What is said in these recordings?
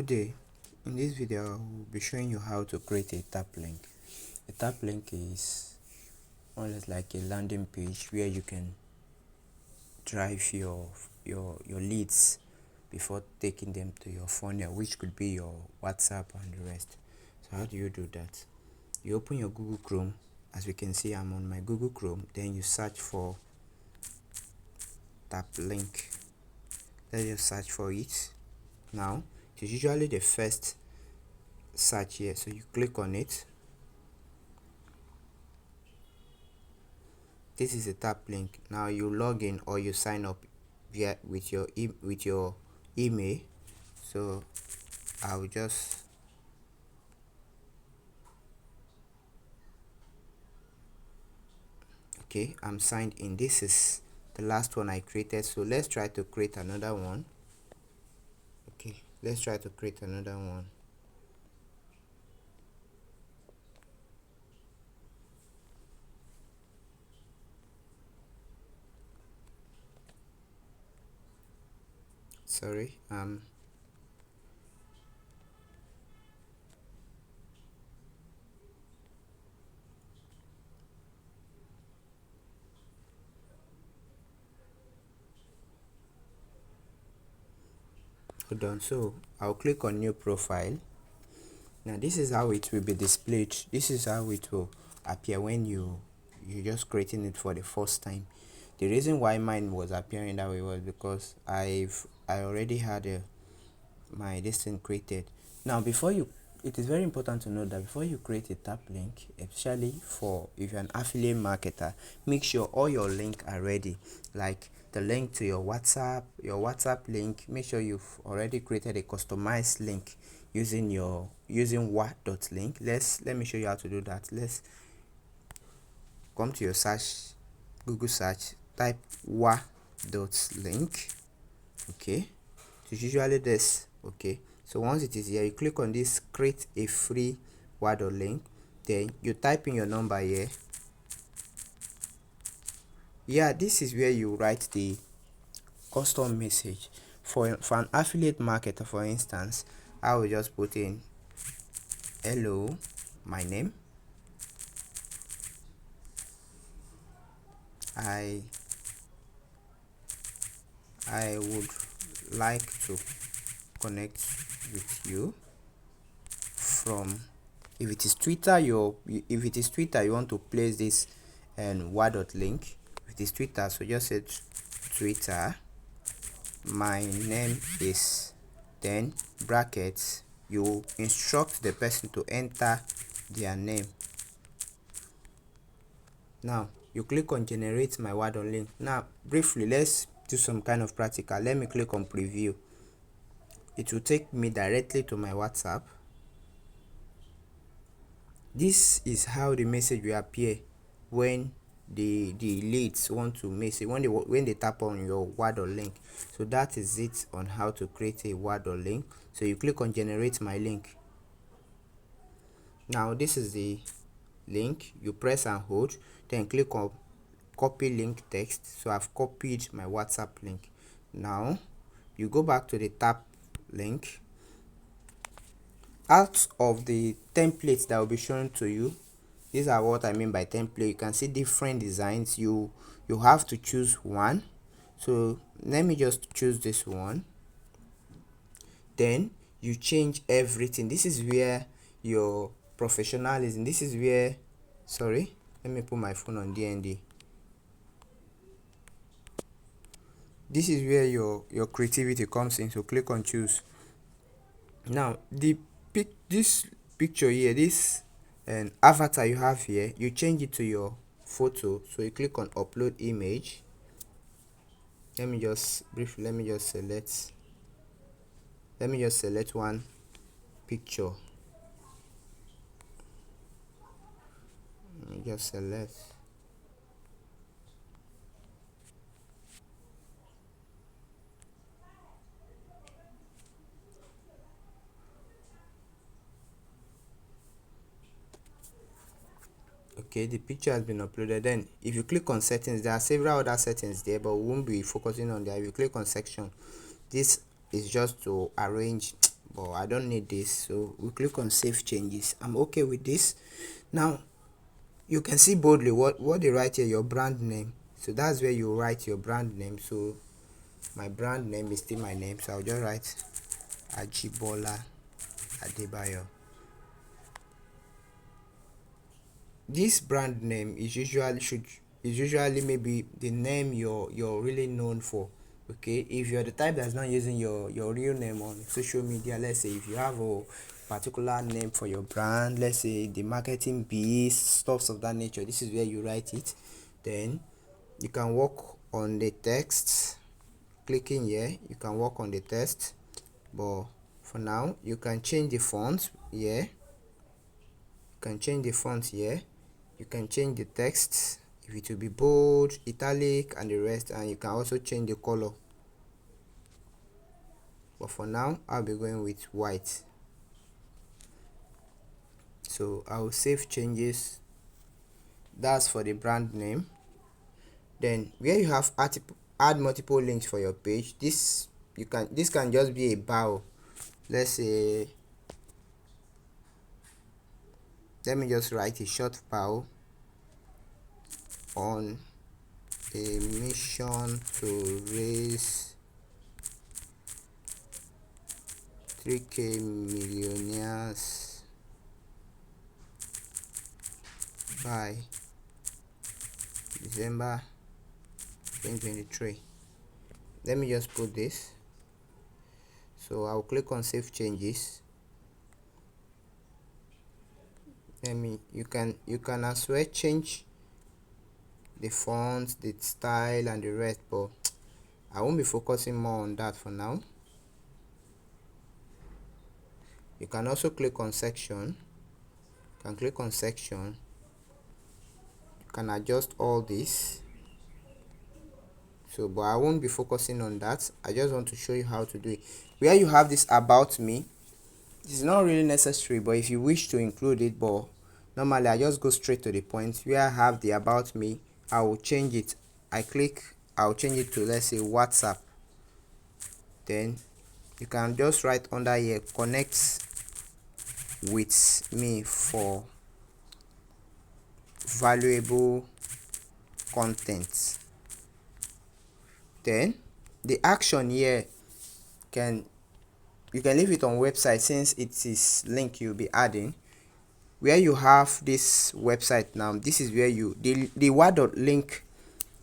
Good day. In this video, I will be showing you how to create a tap link. A tap link is more or less like a landing page where you can drive your leads before taking them to your funnel, which could be your WhatsApp and the rest. So how do you do that? You open your Google Chrome. As we can see, I'm on my Google Chrome. Then you search for tap link. Let's just search for it. Now it is usually the first search here, so you click on it. This is a tap link. Now you log in or you sign up via with your email. So I'll just okay, I'm signed in. This is the last one I created, so let's try to create another one. Okay, let's try to create another one. Sorry, hold on. So I'll click on new profile. Now this is how it will be displayed. This is how it will appear when you're just creating it for the first time. The reason why mine was appearing that way was because I already had my this thing created. Now it is very important to know that before you create a tap link, especially for if you're an affiliate marketer, make sure all your links are ready, like the link to your WhatsApp link. Make sure you've already created a customized link using wa.link. Let me show you how to do that. Let's come to your Google search, type wa.link. okay, it's usually this. Okay, so once it is here, you click on this create a free word or link. Then you type in your number here. This is where you write the custom message. For an affiliate marketer, for instance, I will just put in hello, my name, I would like to connect with you from, if it is Twitter, you want to place this and word.link. If it is Twitter, so just say Twitter, my name is, then brackets, you instruct the person to enter their name. Now you click on generate my word or link. Now briefly, let's do some kind of practical. Let me click on preview. It will take me directly to my WhatsApp. This is how the message will appear when the leads want to message, when they tap on your word or link. So that is it on how to create a word or link. So you click on generate my link. Now this is the link. You press and hold, then click on copy link text. So I've copied my WhatsApp link. Now you go back to the tap link. Out of the templates that will be shown to you, these are what I mean by template. You can see different designs. You have to choose one. So let me just choose this one. Then you change everything. This is where your professionalism, this is where, sorry, let me put my phone on DND. This is where your creativity comes in. So click on choose. Now this picture here, this avatar you have here, you change it to your photo. So you click on upload image. Let me just select one picture. Let me just select. Okay, the picture has been uploaded. Then if you click on settings, there are several other settings there, but we won't be focusing on that. If you click on section, this is just to arrange but I don't need this, so we click on save changes. I'm okay with this. Now you can see boldly what they write here, your brand name. So that's where you write your brand name. So my brand name is still my name, so I'll just write Ajibola Adebayo. This brand name is usually maybe the name you're really known for. Okay, if you're the type that's not using your real name on social media, let's say if you have a particular name for your brand, let's say the marketing beast, stuffs of that nature, this is where you write it. Then you can work on the text. Clicking here, you can work on the text, but for now you can change the font here. You can change the font here. You can change the text, if it will be bold, italic, and the rest, and you can also change the color. But for now I'll be going with white. So I will save changes. That's for the brand name. Then where you have add multiple links for your page, this can just be a bio. Let's say, let me just write a short bio on a mission to raise 3k millionaires by December 2023. Let me just put this. So I'll click on save changes. You can as well change the font, the style, and the rest, but I won't be focusing more on that for now. You can also click on section. You can adjust all this. So but I won't be focusing on that. I just want to show you how to do it. Where you have this about me, it's not really necessary, but if you wish to include it, but normally I just go straight to the point. Where I have the about me, I will change it. I'll change it to, let's say, WhatsApp. Then you can just write under here, connect with me for valuable content. Then the action here, you can leave it on website, since it is link you'll be adding. Where you have this website now, this is where the word link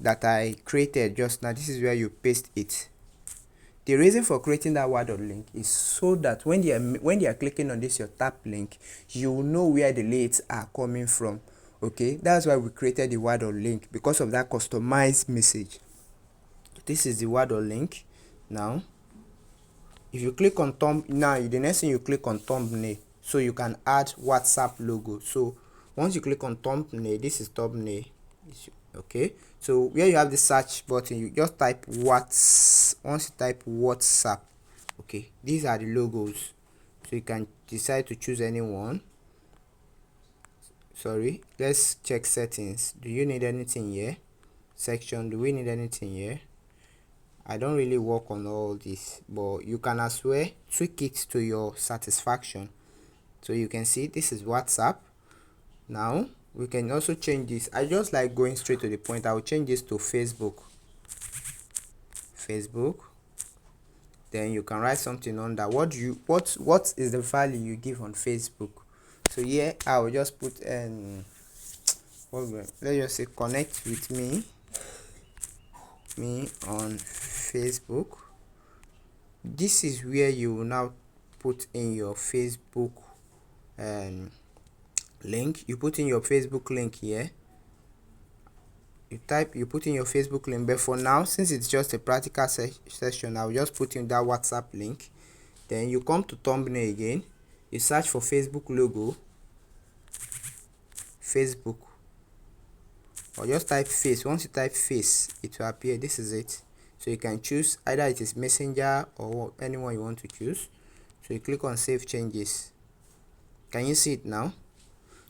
that I created just now, this is where you paste it. The reason for creating that word link is so that when they are clicking on this your tap link, you will know where the leads are coming from. Okay, that's why we created the word link, because of that customized message. This is the word link. Now if you click on the next thing you click on thumbnail, so you can add WhatsApp logo. So once you click on thumbnail, this is thumbnail. Okay, so where you have the search button, you just type once you type WhatsApp. Okay, these are the logos, so you can decide to choose anyone. Sorry, let's check settings. Do you need anything here? Section, do we need anything here? I don't really work on all this, but you can as well tweak it to your satisfaction. So you can see this is WhatsApp. Now we can also change this. I just like going straight to the point. I will change this to Facebook. Then you can write something on that. What is the value you give on Facebook? So here I will just put let's just say connect with me on Facebook. This is where you will now put in your Facebook link. You put in your Facebook link here. You put in your Facebook link, but for now, since it's just a practical session, I'll just put in that WhatsApp link. Then you come to thumbnail again, you search for Facebook logo, Facebook, or just type face. Once you type face, it will appear. This is it. So you can choose either it is Messenger or anyone you want to choose. So you click on save changes. Can you see it now?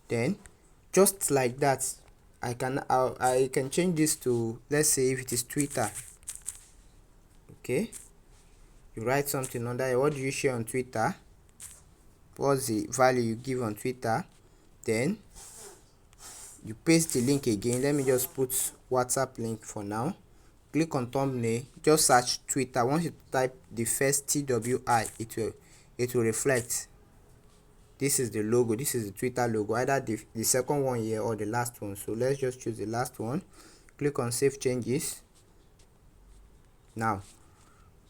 Then just like that, I can change this to, let's say, if it is Twitter. Okay, you write something under here. What do you share on Twitter? what's the value you give on Twitter, then you paste the link again. Let me just put WhatsApp link for now. Click on thumbnail, just search Twitter. Once you type the first TWI, it will reflect. This is the logo, this is the Twitter logo, either the second one here or the last one. So let's just choose the last one. Click on save changes. Now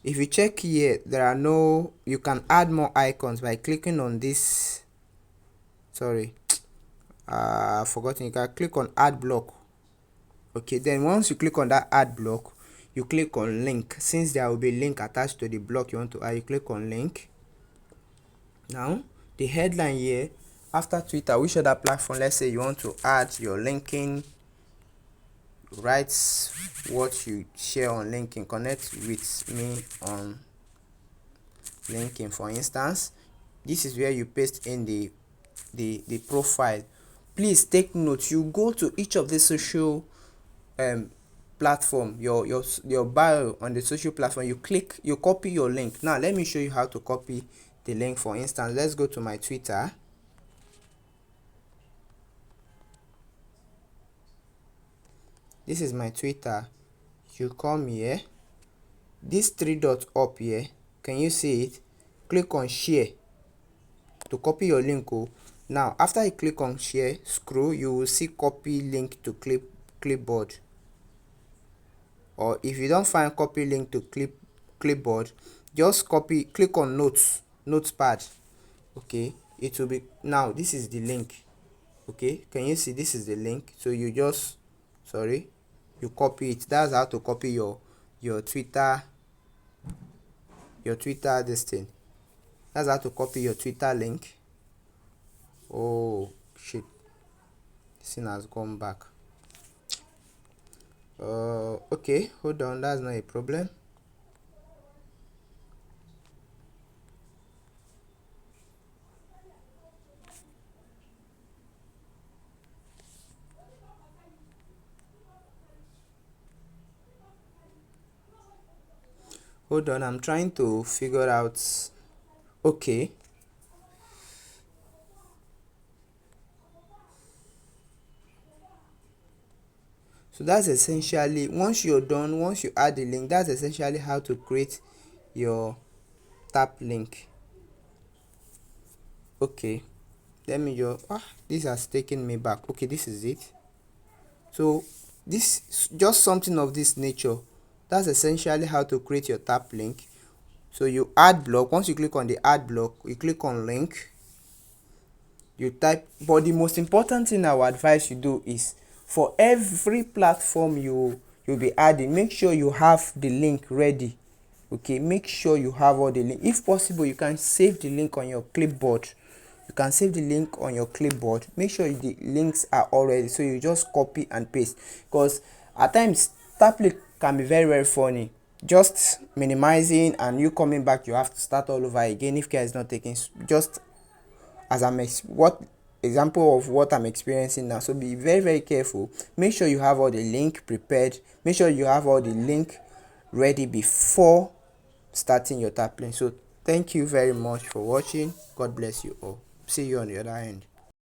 if you check here, there are no, you can add more icons by clicking on this. Sorry, I've forgotten. You can click on add block. Okay, then once you click on that add block, you click on link. Since there will be a link attached to the block you want to add, you click on link. Now the headline here, after Twitter, which other platform, let's say you want to add your linking, write what you share on LinkedIn, connect with me on LinkedIn, for instance. This is where you paste in the profile. Please take note, you go to each of the social platform, your bio on the social platform, you copy your link. Now let me show you how to copy the link. For instance, let's go to my Twitter. This is my Twitter. You come here, this three dots up here, can you see it? Click on share to copy your link. Now after you click on share, scroll, you will see copy link to clipboard. Or if you don't find copy link to clipboard, just click on notepad. Okay, it will be, now this is the link. Okay, can you see this is the link? So you just, sorry, you copy it. That's how to copy your Twitter this thing. That's how to copy your Twitter link. Oh shit, this thing has gone back. Okay, hold on, that's not a problem. Hold on, I'm trying to figure out. Okay, so that's essentially, once you're done, once you add the link, that's essentially how to create your tap link. Okay, let me just, this has taken me back. Okay, this is it. So this, just something of this nature, that's essentially how to create your tap link. So you add block. Once you click on the add block, you click on link, you type. But the most important thing I would advise you do is, for every platform you'll be adding, make sure you have the link ready. Okay, make sure you have all the link. If possible, you can save the link on your clipboard. Make sure the links are already, so you just copy and paste. Because at times TAPLINK can be very, very funny. Just minimizing and you coming back, you have to start all over again if care is not taken. Just as example of what I'm experiencing now. So be very, very careful. Make sure you have all the link prepared. Make sure you have all the link ready before starting your TAPLINK. So thank you very much for watching. God bless you all. See you on the other end.